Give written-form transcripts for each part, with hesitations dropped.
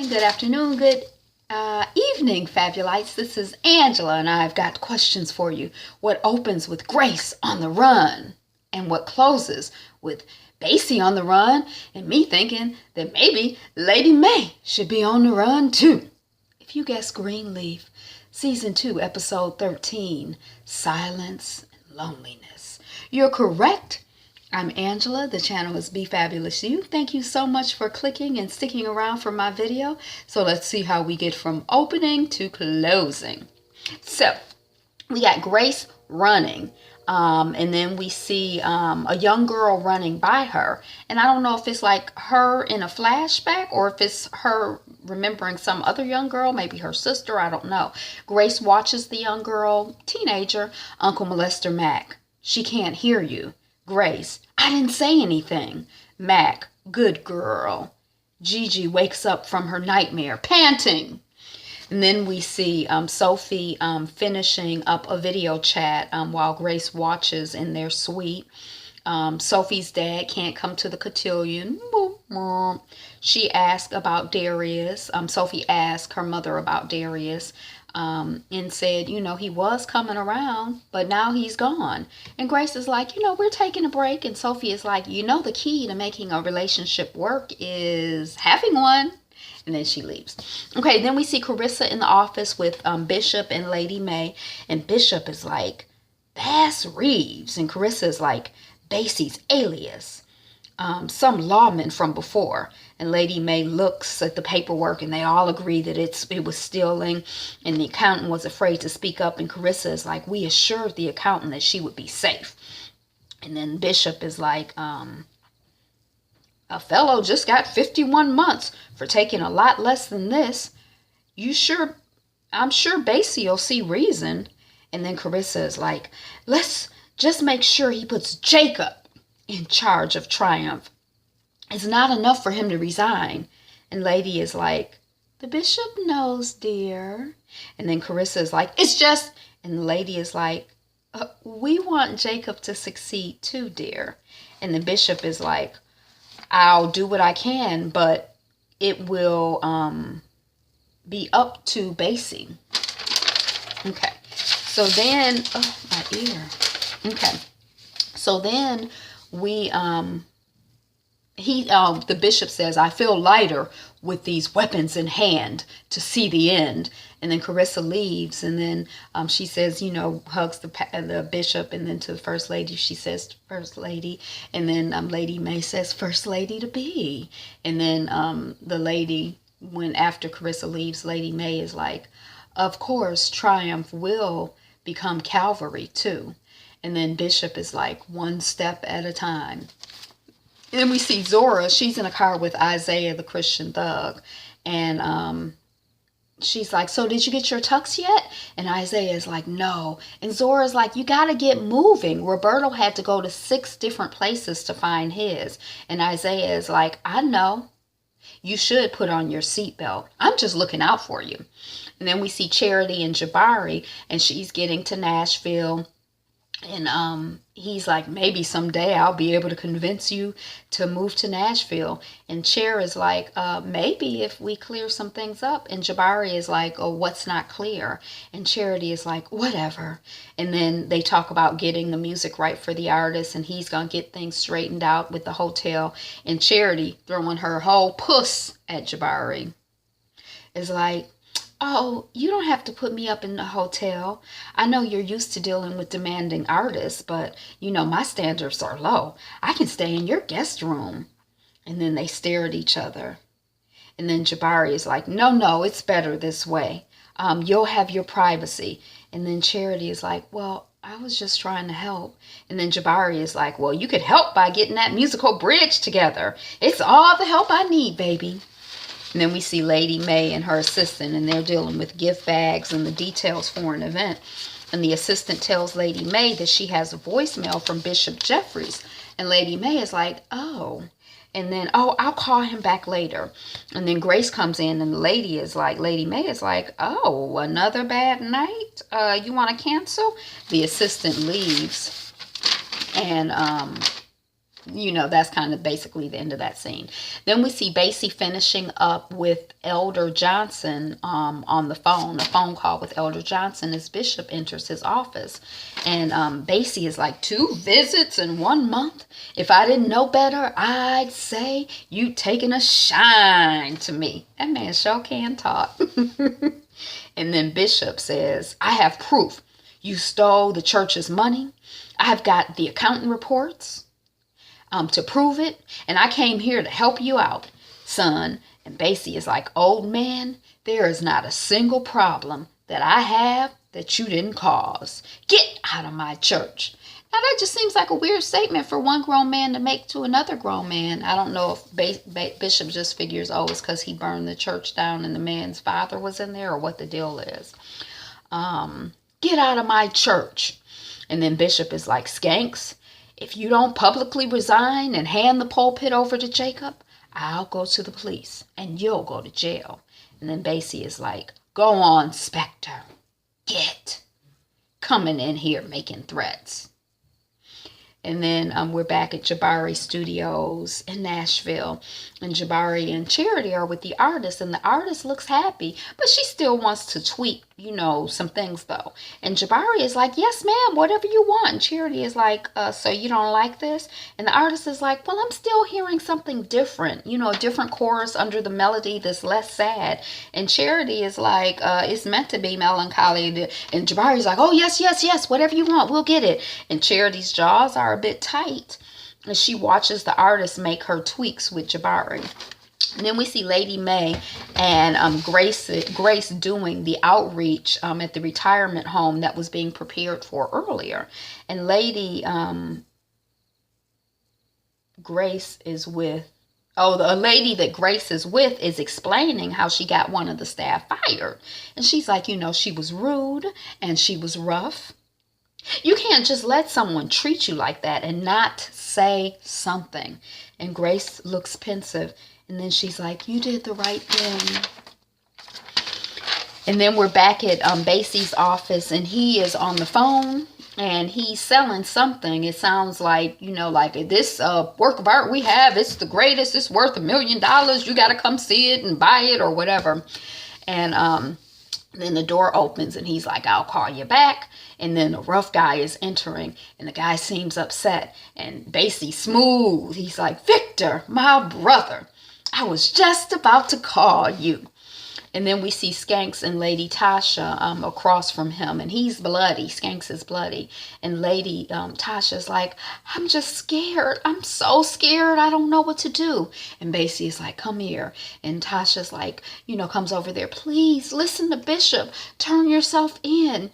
good afternoon, good evening, Fabulites. This is Angela, and I've got questions for you. What opens with Grace on the run, and what closes with Basie on the run, and me thinking that maybe Lady May should be on the run too. If you guess Greenleaf, Season 2, Episode 13, Silence and Loneliness, you're correct. I'm Angela. The channel is Be Fabulous You. Thank you so much for clicking and sticking around for my video. So let's see how we get from opening to closing. So we got Grace running. And then we see a young girl running by her. And I don't know if it's like her in a flashback or if it's her remembering some other young girl, maybe her sister, I don't know. Grace watches the young girl, teenager, Uncle Molester Mac. She can't hear you. Grace, I didn't say anything. Mac, good girl. Gigi wakes up from her nightmare, panting. And then we see Sophie finishing up a video chat while Grace watches in their suite. Sophie's dad can't come to the cotillion. She asked about Darius. Sophie asked her mother about Darius and said, you know, he was coming around, but now he's gone. And Grace is like, you know, we're taking a break. And Sophie is like, you know, the key to making a relationship work is having one. And then she leaves. Okay, then we see Carissa in the office with Bishop and Lady May. And Bishop is like, Bass Reeves. And Carissa is like, Basie's alias. Some lawman from before. And Lady May looks at the paperwork and they all agree that it was stealing. And the accountant was afraid to speak up. And Carissa is like, we assured the accountant that she would be safe. And then Bishop is like, a fellow just got 51 months for taking a lot less than this. I'm sure Basie will see reason. And then Carissa is like, let's just make sure he puts Jacob in charge of Triumph. It's not enough for him to resign. And Lady is like, the bishop knows, dear. And then Carissa is like, it's just, and the lady is like, we want Jacob to succeed too, dear. And the bishop is like, I'll do what I can, but it will be up to Basie. Okay. So then, oh, my ear. Okay. So then we, the bishop says, I feel lighter with these weapons in hand to see the end. And then Carissa leaves, and then she says, you know, hugs the bishop, and then to the first lady, she says, first lady, and then Lady May says, first lady to be. And then the lady, when after Carissa leaves, Lady May is like, of course, Triumph will become Calvary too. And then Bishop is like, one step at a time. And then we see Zora. She's in a car with Isaiah, the Christian thug. And she's like, so did you get your tux yet? And Isaiah is like, no. And Zora's like, you got to get moving. Roberto had to go to 6 different places to find his. And Isaiah is like, I know. You should put on your seatbelt. I'm just looking out for you. And then we see Charity and Jabari. And she's getting to Nashville. And he's like, maybe someday I'll be able to convince you to move to Nashville. And Cher is like, maybe if we clear some things up. And Jabari is like, oh, what's not clear? And Charity is like, whatever. And then they talk about getting the music right for the artist, and he's going to get things straightened out with the hotel. And Charity, throwing her whole puss at Jabari, is like, oh, you don't have to put me up in the hotel. I know you're used to dealing with demanding artists, but, you know, my standards are low. I can stay in your guest room. And then they stare at each other. And then Jabari is like, no, it's better this way. You'll have your privacy. And then Charity is like, well, I was just trying to help. And then Jabari is like, well, you could help by getting that musical bridge together. It's all the help I need, baby. And then we see Lady May and her assistant, and they're dealing with gift bags and the details for an event. And the assistant tells Lady May that she has a voicemail from Bishop Jeffries. And Lady May is like, oh. And then, oh, I'll call him back later. And then Grace comes in, and Lady May is like, oh, another bad night? You want to cancel? The assistant leaves. And that's kind of basically the end of that scene. Then we see Basie finishing up with Elder Johnson on the phone, a phone call with Elder Johnson as Bishop enters his office. And Basie is like, 2 visits in 1 month? If I didn't know better, I'd say you taking a shine to me. That man sure can talk. And then Bishop says, I have proof. You stole the church's money. I've got the accounting reports to prove it. And I came here to help you out, son. And Basie is like, old man, there is not a single problem that I have that you didn't cause. Get out of my church. Now that just seems like a weird statement for one grown man to make to another grown man. I don't know if Bishop just figures, it's because he burned the church down and the man's father was in there, or what the deal is. Get out of my church. And then Bishop is like, Skanks, if you don't publicly resign and hand the pulpit over to Jacob, I'll go to the police and you'll go to jail. And then Basie is like, go on, Spectre. Get. Coming in here making threats. And then we're back at Jabari Studios in Nashville. And Jabari and Charity are with the artist. And the artist looks happy. But she still wants to tweak, some things though. And Jabari is like, yes, ma'am, whatever you want. And Charity is like, so you don't like this? And the artist is like, well, I'm still hearing something different. A different chorus under the melody that's less sad. And Charity is like, it's meant to be melancholy. And Jabari's like, oh, yes, yes, yes, whatever you want, we'll get it. And Charity's jaws are a bit tight. And she watches the artist make her tweaks with Jabari. And then we see Lady May and Grace doing the outreach at the retirement home that was being prepared for earlier. And Lady Grace is with, the lady that Grace is with is explaining how she got one of the staff fired. And she's like, she was rude and she was rough. You can't just let someone treat you like that and not say something. And Grace looks pensive. And then she's like, you did the right thing. And then we're back at Basie's office, and he is on the phone, and he's selling something. It sounds like, like this work of art we have, it's the greatest. It's worth $1 million. You got to come see it and buy it or whatever. And then the door opens, and he's like, I'll call you back. And then a rough guy is entering, and the guy seems upset. And Basie smooth. He's like, Victor, my brother, I was just about to call you. And then we see Skanks and Lady Tasha across from him. And he's bloody. Skanks is bloody. And Lady Tasha's like, I'm just scared. I'm so scared. I don't know what to do. And Basie is like, come here. And Tasha's like, comes over there. Please listen to Bishop. Turn yourself in.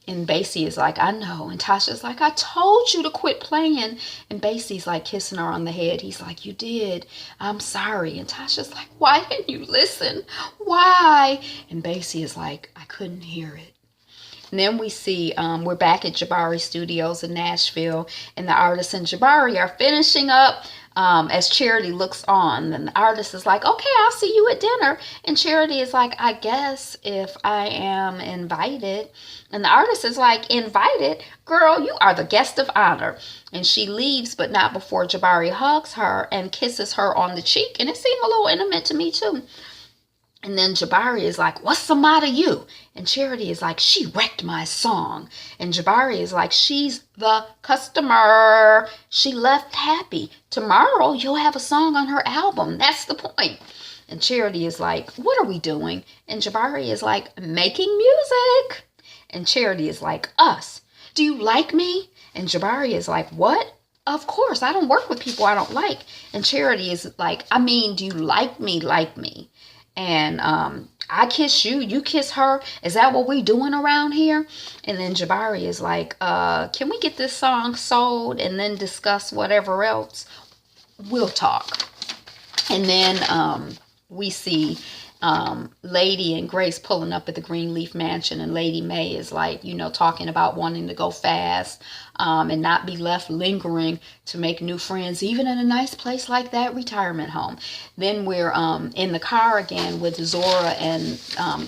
And Basie is like, I know. And Tasha's like, I told you to quit playing. And Basie's like kissing her on the head. He's like, you did. I'm sorry. And Tasha's like, why didn't you listen? Why? And Basie is like, I couldn't hear it. And then we see, we're back at Jabari Studios in Nashville. And the artist and Jabari are finishing up as Charity looks on. And the artist is like, okay, I'll see you at dinner. And Charity is like, I guess if I am invited. And the artist is like, invited? Girl, you are the guest of honor. And she leaves, but not before Jabari hugs her and kisses her on the cheek. And it seemed a little intimate to me too. And then Jabari is like, what's the matter you? And Charity is like, she wrecked my song. And Jabari is like, she's the customer. She left happy. Tomorrow you'll have a song on her album. That's the point. And Charity is like, what are we doing? And Jabari is like, making music. And Charity is like, us. Do you like me? And Jabari is like, what? Of course, I don't work with people I don't like. And Charity is like, I mean, do you like me? And I kiss you, you kiss her. Is that what we doing around here? And then Jabari is like, can we get this song sold and then discuss whatever else? We'll talk. And then we see Lady and Grace pulling up at the Greenleaf mansion, and Lady May is like, talking about wanting to go fast and not be left lingering to make new friends, even in a nice place like that retirement home. Then we're in the car again with Zora and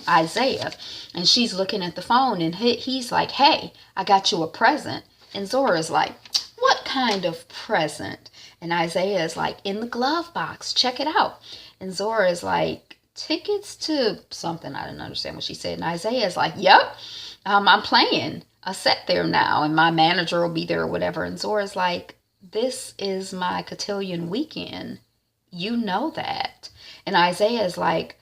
Isaiah, and she's looking at the phone, and he's like, hey, I got you a present. And Zora's like, what kind of present? And Isaiah is like, in the glove box, check it out. And Zora is like, tickets to something. I didn't understand what she said. And Isaiah is like, yep, I'm playing a set there now, and my manager will be there or whatever. And Zora's like, this is my cotillion weekend. You know that. And Isaiah is like,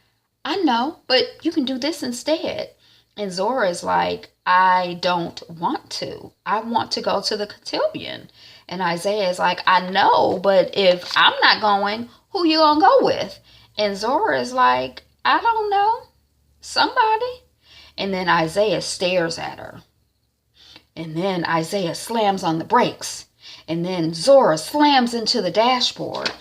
I know, but you can do this instead. And Zora is like, I don't want to. I want to go to the cotillion. And Isaiah is like, I know, but if I'm not going, who you gonna go with? And Zora is like, I don't know. Somebody. And then Isaiah stares at her. And then Isaiah slams on the brakes. And then Zora slams into the dashboard.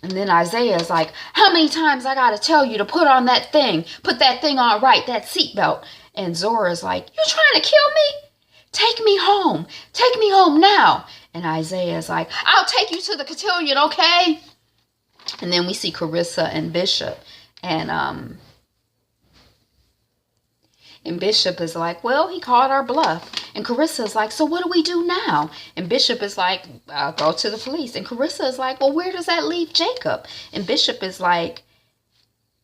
And then Isaiah is like, how many times I gotta tell you to put on that thing? Put that thing on right, that seatbelt. And Zora is like, you trying to kill me? Take me home. Take me home now. And Isaiah is like, I'll take you to the cotillion, okay? And then we see Carissa and Bishop. And Bishop is like, well, he called our bluff. And Carissa is like, so what do we do now? And Bishop is like, I'll go to the police. And Carissa is like, well, where does that leave Jacob? And Bishop is like,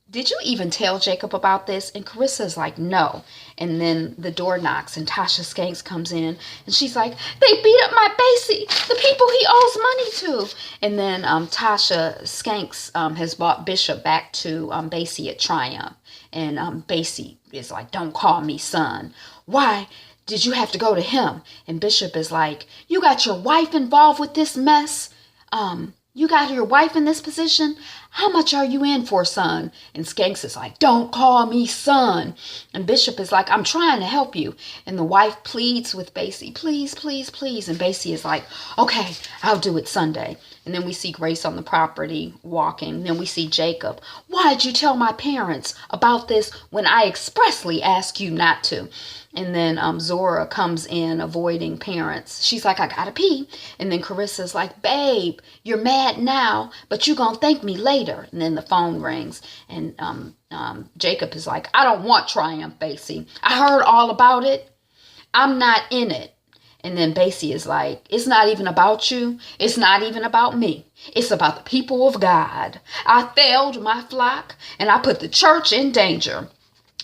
did you even tell Jacob about this? And Carissa is like, no. And then the door knocks and Tasha Skanks comes in. And she's like, they beat up my Basie, the people he owes money to. And then Tasha Skanks has brought Bishop back to Basie at Triumph. And Basie is like, don't call me son. Why did you have to go to him? And Bishop is like, you got your wife involved with this mess? You got your wife in this position? How much are you in for, son? And Skanks is like, don't call me son. And Bishop is like, I'm trying to help you. And the wife pleads with Basie, please, please, please. And Basie is like, okay, I'll do it Sunday. And then we see Grace on the property walking. And then we see Jacob. Why did you tell my parents about this when I expressly asked you not to? And then Zora comes in avoiding parents. She's like, I gotta pee. And then Carissa's like, babe, you're mad now, but you gonna thank me later. And then the phone rings. And Jacob is like, I don't want Triumph, Basie. I heard all about it. I'm not in it. And then Basie is like, it's not even about you. It's not even about me. It's about the people of God. I failed my flock and I put the church in danger.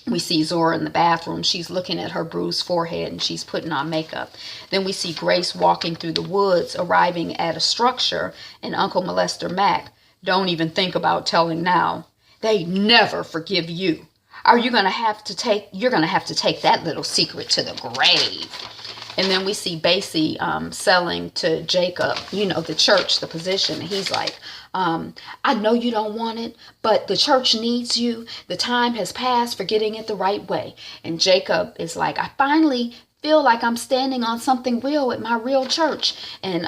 We see Zora in the bathroom. She's looking at her bruised forehead and she's putting on makeup. Then we see Grace walking through the woods, arriving at a structure, and Uncle Molester Mac, don't even think about telling now. They never forgive you. You're going to have to take that little secret to the grave. And then we see Basie selling to Jacob, the church, the position. And he's like, I know you don't want it, but the church needs you. The time has passed for getting it the right way. And Jacob is like, I finally feel like I'm standing on something real at my real church. And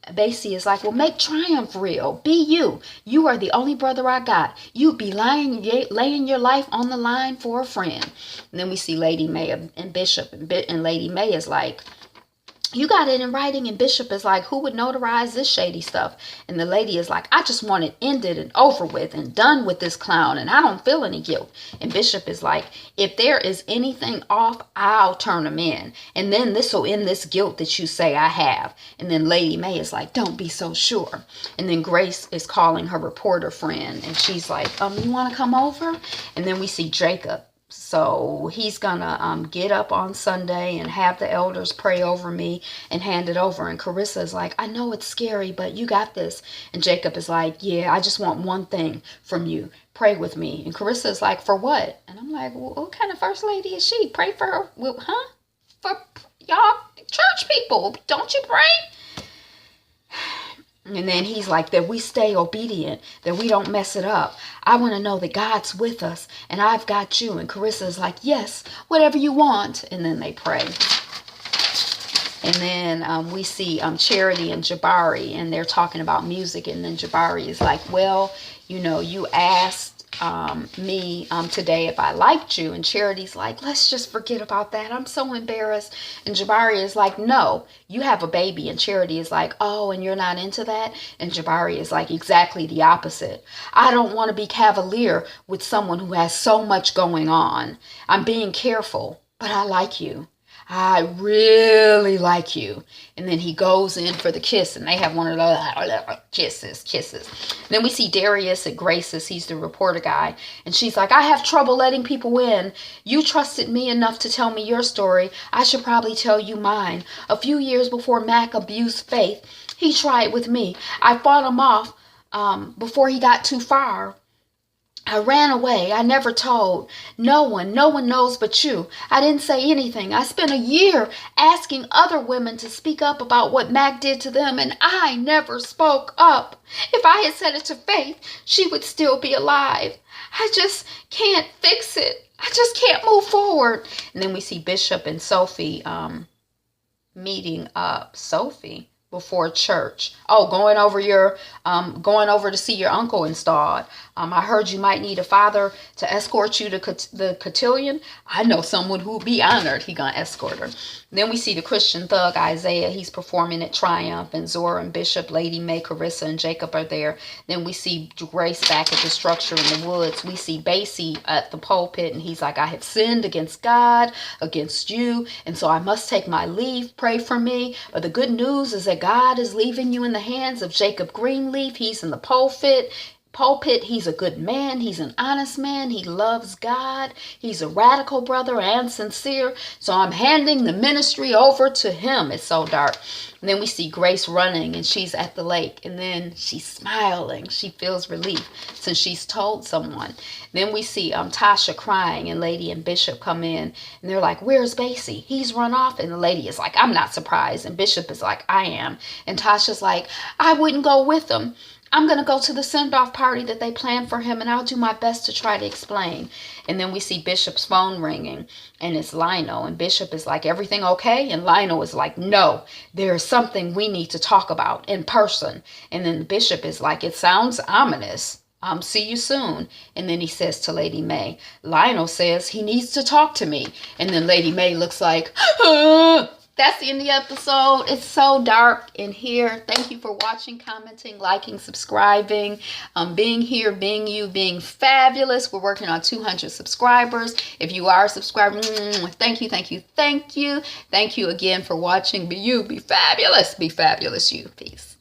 Basie is like, well, make Triumph real. Be you. You are the only brother I got. You'd be laying your life on the line for a friend. And then we see Lady May and Bishop. And Lady May is like, you got it in writing. And Bishop is like, who would notarize this shady stuff? And the lady is like, I just want it ended and over with and done with this clown. And I don't feel any guilt. And Bishop is like, if there is anything off, I'll turn them in. And then this will end this guilt that you say I have. And then Lady May is like, don't be so sure. And then Grace is calling her reporter friend. And she's like, you want to come over? And then we see Jacob. So he's gonna get up on Sunday and have the elders pray over me and hand it over. And Carissa is like, I know it's scary, but you got this. And Jacob is like, yeah, I just want one thing from you. Pray with me. And Carissa is like, for what? And I'm like, well, what kind of first lady is she? Pray for her? Well, huh? For y'all church people. Don't you pray? And then he's like, that we stay obedient, that we don't mess it up. I want to know that God's with us and I've got you. And Carissa's like, yes, whatever you want. And then they pray. And then we see Charity and Jabari, and they're talking about music. And then Jabari is like, well, you asked me today if I liked you. And Charity's like, let's just forget about that. I'm so embarrassed. And Jabari is like, no, you have a baby. And Charity is like, oh, and you're not into that? And Jabari is like, exactly the opposite. I don't want to be cavalier with someone who has so much going on. I'm being careful, but I like you. I really like you. And then he goes in for the kiss, and they have one of those kisses. Then we see Darius at Grace's. He's the reporter guy. And she's like, I have trouble letting people in. You trusted me enough to tell me your story. I should probably tell you mine. A few years before Mac abused Faith, he tried with me. I fought him off before he got too far. I ran away. I never told. No one knows but you. I didn't say anything. I spent a year asking other women to speak up about what Mac did to them, and I never spoke up. If I had said it to Faith, she would still be alive. I just can't fix it. I just can't move forward. And then we see Bishop and Sophie meeting up. Sophie? Before church. Oh, going over to see your uncle installed. I heard you might need a father to escort you to the cotillion. I know someone who would be honored. He gonna escort her. Then we see the Christian thug Isaiah. He's performing at Triumph, and Zora and Bishop, Lady May, Carissa, and Jacob are there. Then we see Grace back at the structure in the woods. We see Basie at the pulpit, and he's like, I have sinned against God, against you, and so I must take my leave. Pray for me. But the good news is that God is leaving you in the hands of Jacob Greenleaf. He's in the pulpit. He's a good man. He's an honest man. He loves God. He's a radical brother and sincere. So I'm handing the ministry over to him. It's so dark. And then we see Grace running, and she's at the lake, and then she's smiling. She feels relief since she's told someone. Then we see Tasha crying, and Lady and Bishop come in, and they're like, where's Basie? He's run off. And the lady is like, I'm not surprised. And Bishop is like, I am. And Tasha's like, I wouldn't go with him. I'm going to go to the send-off party that they planned for him, and I'll do my best to try to explain. And then we see Bishop's phone ringing, and it's Lionel. And Bishop is like, everything okay? And Lionel is like, no, there's something we need to talk about in person. And then the Bishop is like, it sounds ominous. See you soon. And then he says to Lady May, Lionel says he needs to talk to me. And then Lady May looks like, that's the end of the episode. It's so dark in here. Thank you for watching, commenting, liking, subscribing, being here, being you, being fabulous. We're working on 200 subscribers. If you are subscribing, thank you, thank you, thank you. Thank you again for watching. Be you, be fabulous, you. Peace.